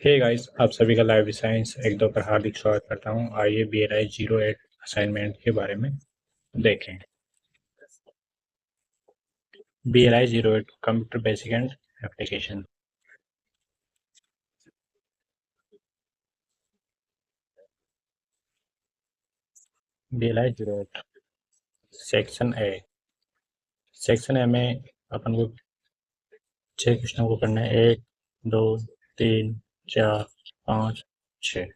Hey guys, आप सभी का लाइव साइंस एक दो पर हार्दिक स्वागत करता हूं। आइए BLI 08 असाइनमेंट के बारे में देखें। BLI 08 computer basic and application. BLI 08 section A. Section A में अपन को 6 क्वेश्चनों को करना है। 1, 2, 3, 4, 5, 6।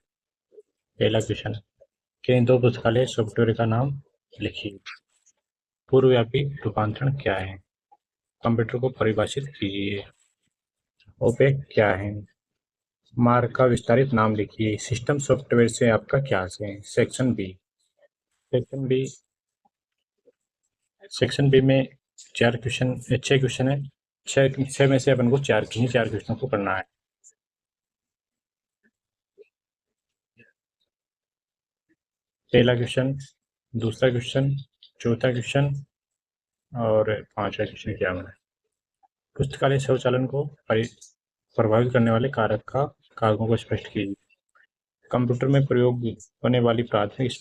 पहला क्वेश्चन, किन दो पुस्तकालय सॉफ्टवेयर का नाम लिखिए। पूर्वव्यापी रूपांतरण क्या है? कंप्यूटर को परिभाषित कीजिए। ओपेक क्या है? मार्ग का विस्तारित नाम लिखिए। सिस्टम सॉफ्टवेयर से आपका क्या आशय है? Section B. Section B section B में 6 क्वेश्चन है। छह में से अपन को चार क्वेश्चन को करना है। पहला क्वेश्चन, दूसरा क्वेश्चन, चौथा क्वेश्चन और पांचवा क्वेश्चन क्या होना है? पुस्तकालय स्वचालन को प्रभावित करने वाले कारकों को स्पष्ट कीजिए। कंप्यूटर में प्रयोग होने वाली प्राथमिक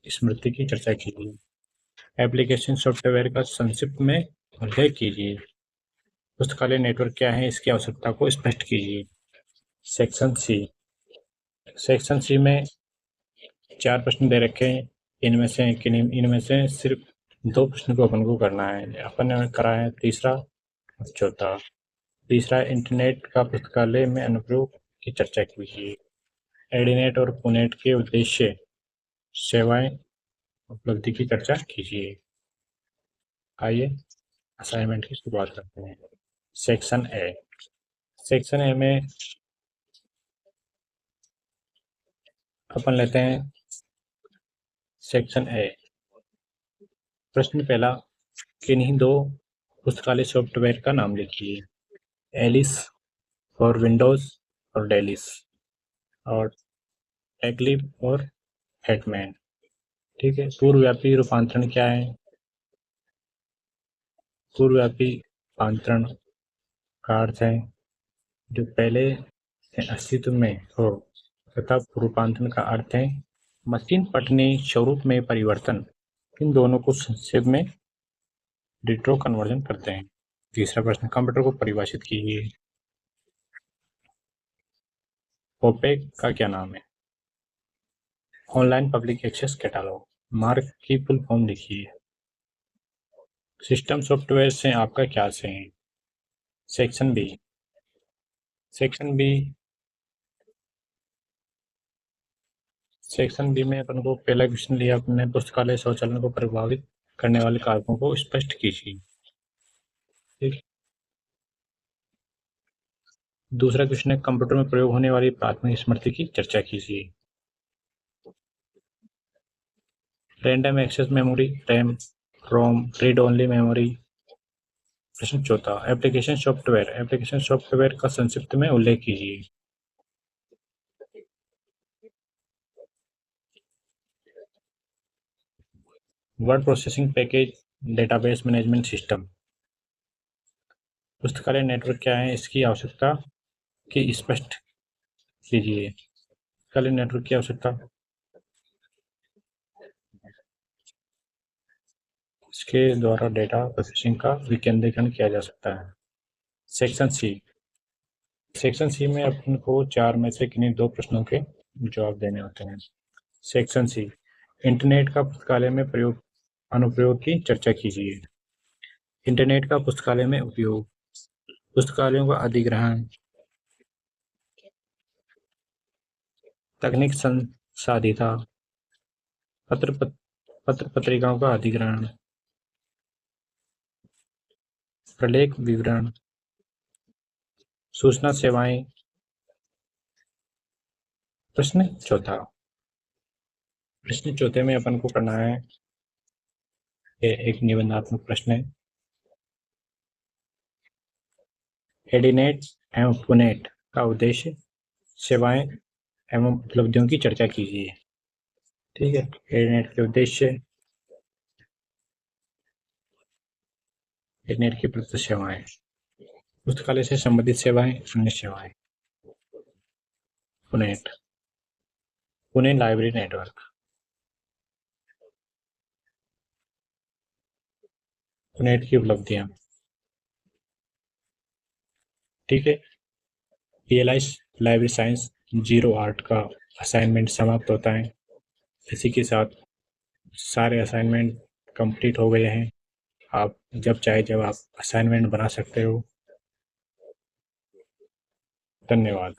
स्मृति की चर्चा कीजिए। एप्लीकेशन सॉफ्टवेयर का संक्षिप्त में उल्लेख कीजिए। पुस्तकालय नेटवर्क क्या है, इसकी आवश्यकता को स्पष्ट कीजिए। Section C. सेक्शन सी में 4 प्रश्न दे रखे हैं। इनमें से सिर्फ 2 प्रश्न को अपन को करना है। अपन ने करा है तीसरा और चौथा। तीसरा, इंटरनेट का पुस्तकालय में अनुप्रयोग की चर्चा कीजिए। एडीनेट और पुनेट के उद्देश्य, सेवाएं, उपलब्धि की चर्चा कीजिए। आइए असाइनमेंट की शुरुआत करते हैं। Section A. सेक्शन ए में अपन लेते हैं सेक्शन ए। प्रश्न पहला, किन्हीं दो पुस्तकालय सॉफ्टवेयर का नाम लिखिए। एलिस और विंडोज और डेलिस और टेक्लिब और हेटमैन। ठीक है। पूर्वव्यापी रूपांतरण क्या है? पूर्वव्यापी रूपांतरण का अर्थ है जो पहले से अस्तित्व में हो, तथा रूपांतरण का अर्थ है मशीन पठनीय स्वरूप में परिवर्तन। इन दोनों को संक्षेप में रिट्रो कन्वर्जन करते हैं। तीसरा प्रश्न, कंप्यूटर को परिभाषित कीजिए। ओपेक का क्या नाम है? Online public access catalogue. Mark की फुल फॉर्म लिखिए। सिस्टम सॉफ्टवेयर से आपका क्या आशय है? Section B. Section B section B में अपन को पहला क्वेश्चन लिया अपने, पुस्तकालय स्वचालन को प्रभावित करने वाले कारकों को स्पष्ट कीजिए। ठीक। दूसरा क्वेश्चन है, कंप्यूटर में प्रयोग होने वाली प्राथमिक स्मृति की चर्चा कीजिए। रैंडम एक्सेस मेमोरी, रैम, रोम, रीड ओनली मेमोरी। प्रश्न चौथा, एप्लीकेशन सॉफ्टवेयर का संक्षिप्त में उल्लेख कीजिए। Word processing package, database management system. पुस्तकालय नेटवर्क क्या है, इसकी आवश्यकता की स्पष्ट कीजिए। पुस्तकालय नेटवर्क की आवश्यकता, इसके द्वारा डेटा प्रोसेसिंग का विकेंद्रीकरण किया जा सकता है। Section C. सेक्शन सी में अपन को 4 में से किन्हीं 2 प्रश्नों के जवाब देने होते हैं। सेक्शन सी, इंटरनेट का पुस्तकालय में अनुप्रयोग की चर्चा कीजिए। इंटरनेट का पुस्तकालय में उपयोग, पुस्तकालयों का अधिग्रहण, तकनीक संसाधिता, पत्र पत्रिकाओं का अधिग्रहण, प्रलेख विवरण, सूचना सेवाएं। प्रश्न चौथा। प्रश्न चौथे में अपन को करना है, एक निबंधात्मक प्रश्न है। एडीनेट एवं पुनेट का उद्देश्य, सेवाएं एवं उपलब्धियों की चर्चा कीजिए। ठीक है। एडीनेट के उद्देश्य, एडीनेट की प्रदत्त सेवाएं, पुस्तकालय से संबंधित सेवाएं, अन्य सेवाएं। Punnett, Pune library network. Punnett की उपलब्धियाँ, ठीक है। PLI लाइब्रेरी साइंस 0-8 का असाइनमेंट समाप्त होता है। इसी के साथ सारे असाइनमेंट कंप्लीट हो गए हैं। आप जब चाहे जब आप असाइनमेंट बना सकते हो। धन्यवाद।